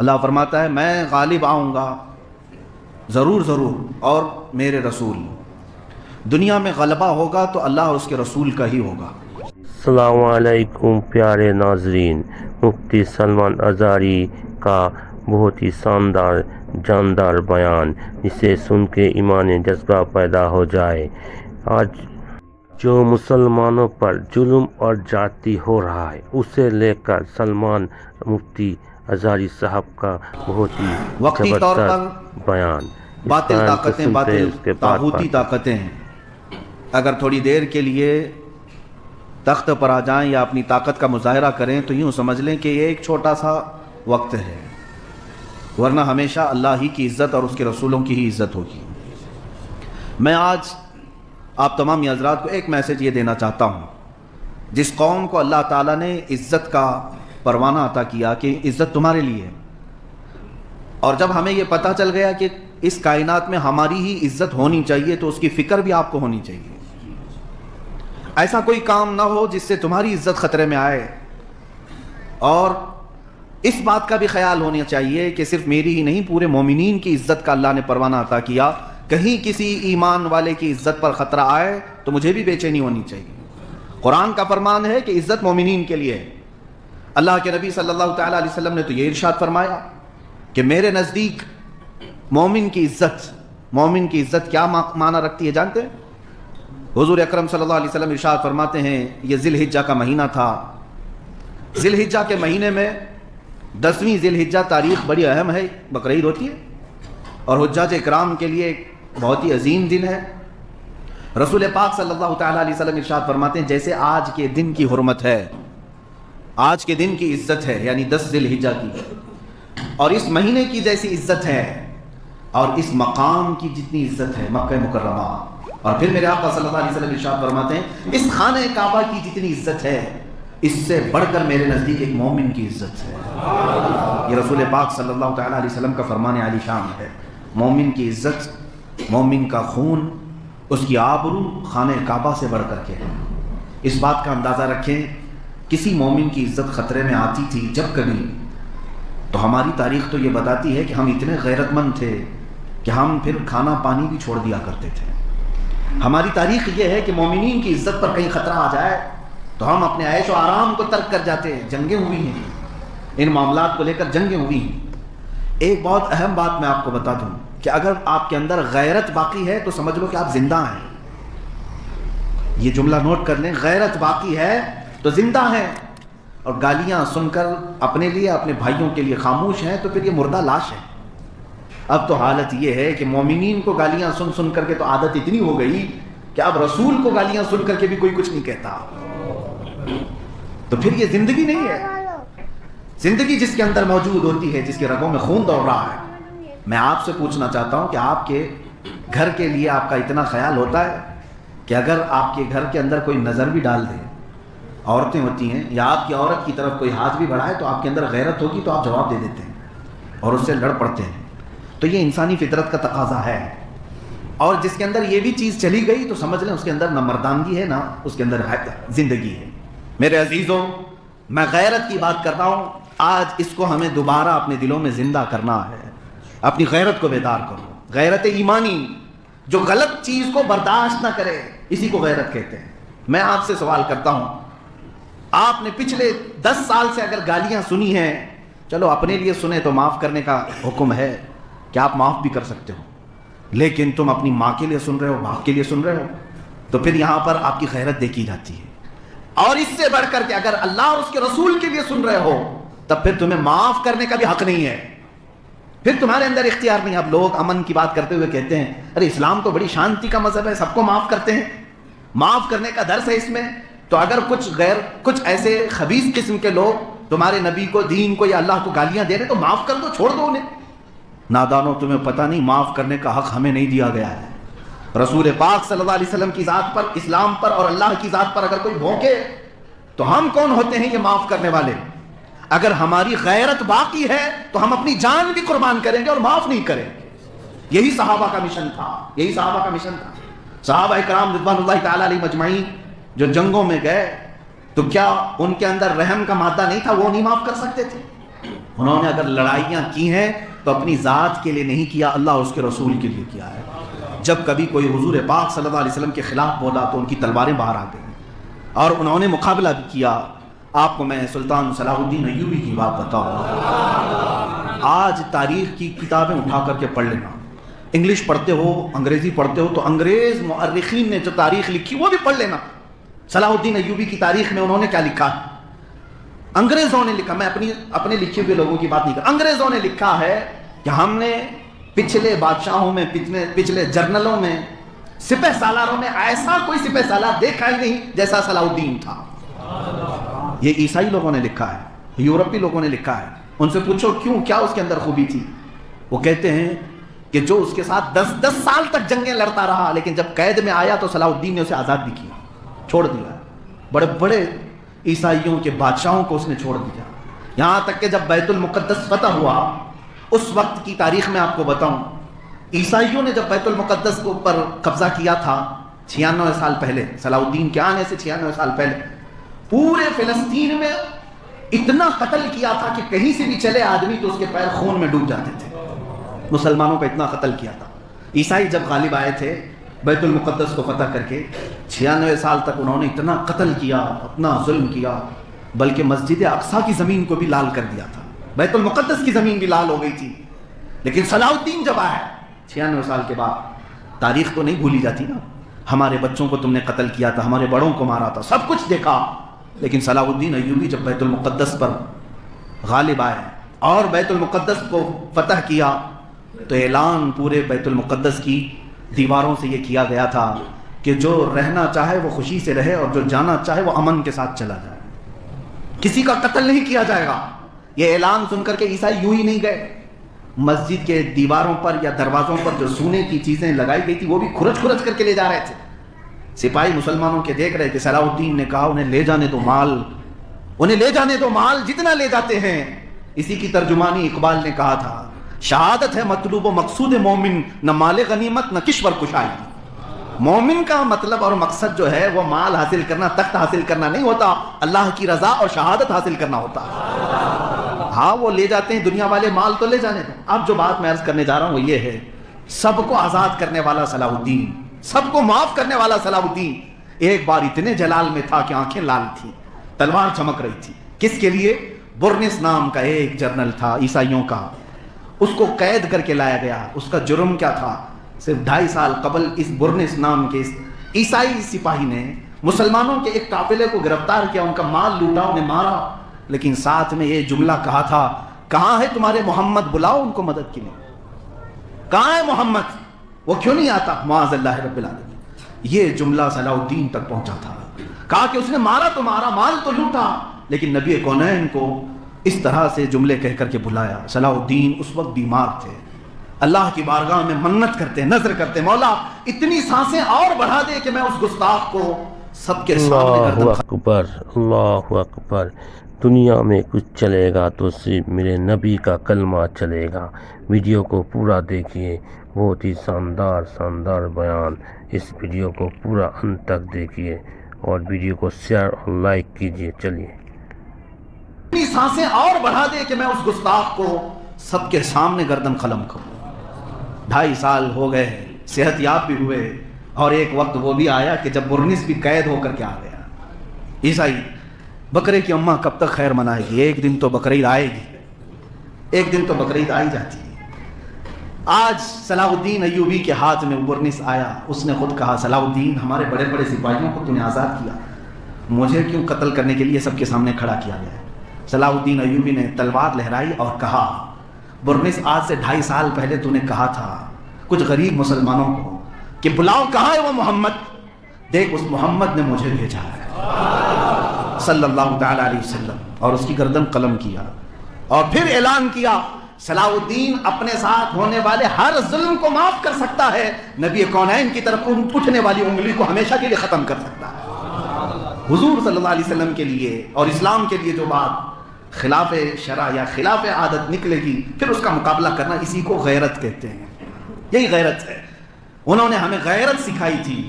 اللہ فرماتا ہے میں غالب آؤں گا ضرور ضرور، اور میرے رسول، دنیا میں غلبہ ہوگا تو اللہ اور اس کے رسول کا ہی ہوگا۔ السلام علیکم پیارے ناظرین، مفتی سلمان ازاری کا بہت ہی شاندار جاندار بیان، جسے سن کے ایمان جذبہ پیدا ہو جائے۔ آج جو مسلمانوں پر ظلم اور زیادتی ہو رہا ہے، اسے لے کر سلمان مفتی ازاری صاحب کا بہت ہی وقتی طور پر زبردست بیان۔ باطل طاقتیں، باطل طاغوتی طاقتیں اگر تھوڑی دیر کے لیے تخت پر آ جائیں یا اپنی طاقت کا مظاہرہ کریں تو یوں سمجھ لیں کہ یہ ایک چھوٹا سا وقت ہے، ورنہ ہمیشہ اللہ ہی کی عزت اور اس کے رسولوں کی ہی عزت ہوگی۔ میں آج آپ تمام حضرات کو ایک میسج یہ دینا چاہتا ہوں، جس قوم کو اللہ تعالیٰ نے عزت کا پروانہ عطا کیا کہ عزت تمہارے لیے ہے، اور جب ہمیں یہ پتہ چل گیا کہ اس کائنات میں ہماری ہی عزت ہونی چاہیے تو اس کی فکر بھی آپ کو ہونی چاہیے۔ ایسا کوئی کام نہ ہو جس سے تمہاری عزت خطرے میں آئے، اور اس بات کا بھی خیال ہونا چاہیے کہ صرف میری ہی نہیں، پورے مومنین کی عزت کا اللہ نے پروانہ عطا کیا۔ کہیں کسی ایمان والے کی عزت پر خطرہ آئے تو مجھے بھی بے چینی ہونی چاہیے۔ قرآن کا فرمان ہے کہ عزت مومنین کے لیے ہے۔ اللہ کے نبی صلی اللہ تعالیٰ علیہ وسلم نے تو یہ ارشاد فرمایا کہ میرے نزدیک مومن کی عزت کیا معنی رکھتی ہے جانتے ہیں؟ حضور اکرم صلی اللہ علیہ وسلم ارشاد فرماتے ہیں، یہ ذی الحجہ کا مہینہ تھا، ذی الحجہ کے مہینے میں 10ویں ذی الحجہ تاریخ بڑی اہم ہے، بقرعید ہوتی ہے، اور حجاج اکرام کے لیے ایک بہت ہی عظیم دن ہے۔ رسول پاک صلی اللہ تعالیٰ علیہ وسلم ارشاد فرماتے ہیں جیسے آج کے دن کی حرمت ہے، آج کے دن کی عزت ہے، یعنی 10 ذی الحجہ کی، اور اس مہینے کی جیسی عزت ہے، اور اس مقام کی جتنی عزت ہے مکہ مکرمہ، اور پھر میرے آقا صلی اللہ علیہ وسلم ارشاد فرماتے ہیں اس خانہ کعبہ کی جتنی عزت ہے، اس سے بڑھ کر میرے نزدیک ایک مومن کی عزت ہے۔ یہ رسول پاک صلی اللہ تعالیٰ علیہ وسلم کا فرمان عالی شان ہے۔ مومن کی عزت، مومن کا خون، اس کی آبرو خانہ کعبہ سے بڑھ کر کے ہے۔ اس بات کا اندازہ رکھیں، کسی مومن کی عزت خطرے میں آتی تھی جب کبھی، تو ہماری تاریخ تو یہ بتاتی ہے کہ ہم اتنے غیرت مند تھے کہ ہم پھر کھانا پانی بھی چھوڑ دیا کرتے تھے۔ ہماری تاریخ یہ ہے کہ مومنین کی عزت پر کہیں خطرہ آ جائے تو ہم اپنے عیش و آرام کو ترک کر جاتے ہیں۔ جنگیں ہوئی ہیں، ان معاملات کو لے کر جنگیں ہوئی ہیں۔ ایک بہت اہم بات میں آپ کو بتا دوں کہ اگر آپ کے اندر غیرت باقی ہے تو سمجھ لو کہ آپ زندہ ہیں۔ یہ جملہ نوٹ کر لیں، غیرت باقی ہے تو زندہ ہیں، اور گالیاں سن کر اپنے لیے اپنے بھائیوں کے لیے خاموش ہیں تو پھر یہ مردہ لاش ہے۔ اب تو حالت یہ ہے کہ مومنین کو گالیاں سن سن کر کے تو عادت اتنی ہو گئی کہ اب رسول کو گالیاں سن کر کے بھی کوئی کچھ نہیں کہتا۔ تو پھر یہ زندگی نہیں ہے۔ زندگی جس کے اندر موجود ہوتی ہے، جس کے رگوں میں خون دوڑ رہا ہے۔ میں آپ سے پوچھنا چاہتا ہوں کہ آپ کے گھر کے لیے آپ کا اتنا خیال ہوتا ہے کہ اگر آپ کے گھر کے اندر کوئی نظر بھی ڈال دے، عورتیں ہوتی ہیں، یا آپ کی عورت کی طرف کوئی ہاتھ بھی بڑھائے تو آپ کے اندر غیرت ہوگی تو آپ جواب دے دیتے ہیں اور اس سے لڑ پڑتے ہیں۔ تو یہ انسانی فطرت کا تقاضا ہے، اور جس کے اندر یہ بھی چیز چلی گئی تو سمجھ لیں اس کے اندر نہ مردانگی ہے، نہ اس کے اندر زندگی ہے۔ میرے عزیزوں، میں غیرت کی بات کر رہا ہوں، آج اس کو ہمیں دوبارہ اپنے دلوں میں زندہ کرنا ہے۔ اپنی غیرت کو بیدار کرو، غیرت ایمانی، جو غلط چیز کو برداشت نہ کرے، اسی کو غیرت کہتے ہیں۔ میں آپ سے سوال کرتا ہوں، آپ نے پچھلے 10 سال سے اگر گالیاں سنی ہیں، چلو اپنے لیے سنیں تو معاف کرنے کا حکم ہے کہ آپ معاف بھی کر سکتے ہو، لیکن تم اپنی ماں کے لیے سن رہے ہو، باپ کے لیے سن رہے ہو، تو پھر یہاں پر آپ کی غیرت دیکھی جاتی ہے۔ اور اس سے بڑھ کر کے اگر اللہ اور اس کے رسول کے لیے سن رہے ہو، تب پھر تمہیں معاف کرنے کا بھی حق نہیں ہے، پھر تمہارے اندر اختیار نہیں۔ اب لوگ امن کی بات کرتے ہوئے کہتے ہیں ارے اسلام تو بڑی شانتی کا مذہب ہے، سب کو معاف کرتے ہیں، معاف کرنے کا درس ہے اس میں۔ تو اگر کچھ ایسے خبیث قسم کے لوگ تمہارے نبی کو، دین کو یا اللہ کو گالیاں دے رہے تو معاف کر دو، چھوڑ دو انہیں۔ نادانوں، تمہیں پتہ نہیں معاف کرنے کا حق ہمیں نہیں دیا گیا ہے۔ رسول پاک صلی اللہ علیہ وسلم کی ذات پر، اسلام پر اور اللہ کی ذات پر اگر کوئی بھونکے تو ہم کون ہوتے ہیں یہ معاف کرنے والے؟ اگر ہماری غیرت باقی ہے تو ہم اپنی جان بھی قربان کریں گے اور معاف نہیں کریں گے۔ یہی صحابہ کا مشن تھا، یہی صحابہ کا مشن تھا۔ صحابہ کرام رضوان اللہ تعالیٰ علیہ مجمعین جو جنگوں میں گئے تو کیا ان کے اندر رحم کا مادہ نہیں تھا؟ وہ نہیں معاف کر سکتے تھے؟ انہوں نے اگر لڑائیاں کی ہیں تو اپنی ذات کے لیے نہیں کیا، اللہ اور اس کے رسول کے لیے کیا ہے۔ جب کبھی کوئی حضور پاک صلی اللہ علیہ وسلم کے خلاف بولا تو ان کی تلواریں باہر آ گئیں اور انہوں نے مقابلہ بھی کیا۔ آپ کو میں سلطان صلاح الدین ایوبی کی بات بتاؤں، آج تاریخ کی کتابیں اٹھا کر کے پڑھ لینا، انگلش پڑھتے ہو، انگریزی پڑھتے ہو تو انگریز مؤرخین نے جو تاریخ لکھی وہ بھی پڑھ لینا۔ صلاح الدین ایوبی کی تاریخ میں انہوں نے کیا لکھا ہے؟ انگریزوں نے لکھا، میں اپنے لکھے ہوئے لوگوں کی بات نہیں کر، انگریزوں نے لکھا ہے کہ ہم نے پچھلے بادشاہوں میں، پچھلے جرنلوں میں، سپہ سالاروں میں ایسا کوئی سپہ سالار دیکھا ہی نہیں جیسا صلاح الدین تھا۔ یہ عیسائی لوگوں نے لکھا ہے، یورپی لوگوں نے لکھا ہے۔ ان سے پوچھو کیوں، کیا اس کے اندر خوبی تھی؟ وہ کہتے ہیں کہ جو اس کے ساتھ 10 سال تک جنگیں لڑتا رہا، لیکن جب قید میں آیا تو صلاح الدین نے اسے آزاد بھی کیا، چھوڑ دیا۔ بڑے بڑے عیسائیوں کے بادشاہوں کو اس نے چھوڑ دیا، یہاں تک کہ جب بیت المقدس فتح ہوا، اس وقت کی تاریخ میں آپ کو بتاؤں، عیسائیوں نے جب بیت المقدس کو پر قبضہ کیا تھا 96 سال پہلے، صلاح الدین کے آنے سے 96 سال پہلے، پورے فلسطین میں اتنا قتل کیا تھا کہ کہیں سے بھی چلے آدمی تو اس کے پیر خون میں ڈوب جاتے تھے۔ مسلمانوں کا اتنا قتل کیا تھا۔ عیسائی جب غالب آئے تھے بیت المقدس کو فتح کر کے، 96 سال تک انہوں نے اتنا قتل کیا، اتنا ظلم کیا، بلکہ مسجد اقصیٰ کی زمین کو بھی لال کر دیا تھا، بیت المقدس کی زمین بھی لال ہو گئی تھی۔ لیکن صلاح الدین جب آیا 96 سال کے بعد، تاریخ تو نہیں بھولی جاتی نا، ہمارے بچوں کو تم نے قتل کیا تھا، ہمارے بڑوں کو مارا تھا، سب کچھ دیکھا، لیکن صلاح الدین ایوبی جب بیت المقدس پر غالب آئے اور بیت المقدس کو فتح کیا تو اعلان پورے بیت المقدس کی دیواروں سے یہ کیا گیا تھا کہ جو رہنا چاہے وہ خوشی سے رہے اور جو جانا چاہے وہ امن کے ساتھ چلا جائے، کسی کا قتل نہیں کیا جائے گا۔ یہ اعلان سن کر کے عیسائی یوں ہی نہیں گئے، مسجد کے دیواروں پر یا دروازوں پر جو سونے کی چیزیں لگائی گئی تھی وہ بھی کھرچ کھرچ کر کے لے جا رہے تھے۔ سپاہی مسلمانوں کے دیکھ رہے تھے، صلاح الدین نے کہا انہیں لے جانے دو مال، انہیں لے جانے دو مال جتنا لے جاتے ہیں۔ اسی کی ترجمانی اقبال نے کہا تھا، شہادت ہے مطلوب و مقصود مومن، نہ مال غنیمت نہ کشور کشائی۔ مومن کا مطلب اور مقصد جو ہے وہ مال حاصل کرنا، تخت حاصل کرنا نہیں ہوتا، اللہ کی رضا اور شہادت حاصل کرنا ہوتا۔ ہاں وہ لے جاتے ہیں دنیا والے، مال تو لے جانے دو۔ اب جو بات میں عرض کرنے جا رہا ہوں وہ یہ ہے، سب کو آزاد کرنے والا صلاح الدین، سب کو معاف کرنے والا صلاح الدین ایک بار اتنے جلال میں تھا کہ آنکھیں لال تھی، تلوار چمک رہی تھی۔ کس کے لیے؟ برنس نام کا ایک جرنل تھا عیسائیوں کا، اس کو قید کر کے لایا گیا۔ اس کا جرم کیا تھا؟ صرف 2.5 سال قبل اس برنس نام کے اس عیسائی سپاہی نے مسلمانوں کے ایک قافلے کو گرفتار کیا، ان کا مال لوٹا، انہیں مارا، لیکن ساتھ میں یہ جملہ کہا تھا، کہاں ہے تمہارے محمد، بلاؤ ان کو مدد کے لیے، کہاں ہے محمد، وہ کیوں نہیں آتا، معاذ اللہ رب العالمین۔ یہ جملہ صلاح الدین تک پہنچا تھا، کہا کہ اس نے مارا تو مارا، مال تو لوٹا، لیکن نبی کونین کو اس طرح سے جملے کہہ کر کے بلایا۔ صلاح الدین اس وقت بیمار تھے، اللہ کی بارگاہ میں منت کرتے، نذر کرتے، مولا اتنی سانسیں اور بڑھا دے کہ میں اس گستاخ کو سب کے سامنے اللہ اکبر، اللہ اکبر۔ دنیا میں کچھ چلے گا تو صرف میرے نبی کا کلمہ چلے گا۔ ویڈیو کو پورا دیکھیے، بہت ہی شاندار بیان۔ اس ویڈیو کو پورا انت تک دیکھیے اور ویڈیو کو شیئر اور لائک کیجیے۔ چلیے، اتنی سانسیں اور بڑھا دے کہ میں اس گستاخ کو سب کے سامنے گردن قلم کروں۔ 2.5 سال ہو گئے، صحت یاب بھی ہوئے، اور ایک وقت وہ بھی آیا کہ جب برنس بھی قید ہو کر کے آ گیا۔ عیسائی بکرے کی اماں کب تک خیر منائے گی؟ ایک دن تو بقرعید آئے گی، ایک دن تو بقرعید آئی جاتی ہے۔ آج صلاح الدین ایوبی کے ہاتھ میں برنس آیا، اس نے خود کہا، صلاح الدین ہمارے بڑے بڑے سپاہیوں کو تو نے آزاد کیا، مجھے کیوں قتل کرنے کے لیے سب کے سامنے کھڑا کیا گیا ہے؟ صلاح الدین ایوبی نے تلوار لہرائی اور کہا، برنس آج سے 2.5 سال پہلے تو نے کہا تھا کچھ غریب مسلمانوں کو کہ بلاؤ، کہاں ہے وہ محمد؟ دیکھ اس محمد نے مجھے بھیجا ہے صلی اللہ تعالی علیہ وسلم، اور اس کی گردن قلم کیا اور پھر اعلان کیا، صلاح الدین اپنے ساتھ ہونے والے ہر ظلم کو معاف کر سکتا ہے، نبی کونین کی طرف اٹھنے والی انگلی کو ہمیشہ کے لیے ختم کر سکتا ہے۔ حضور صلی اللہ علیہ وسلم کے لیے اور اسلام کے لیے جو بات خلاف شرع یا خلاف عادت نکلے گی، پھر اس کا مقابلہ کرنا، اسی کو غیرت کہتے ہیں۔ یہی غیرت ہے، انہوں نے ہمیں غیرت سکھائی تھی۔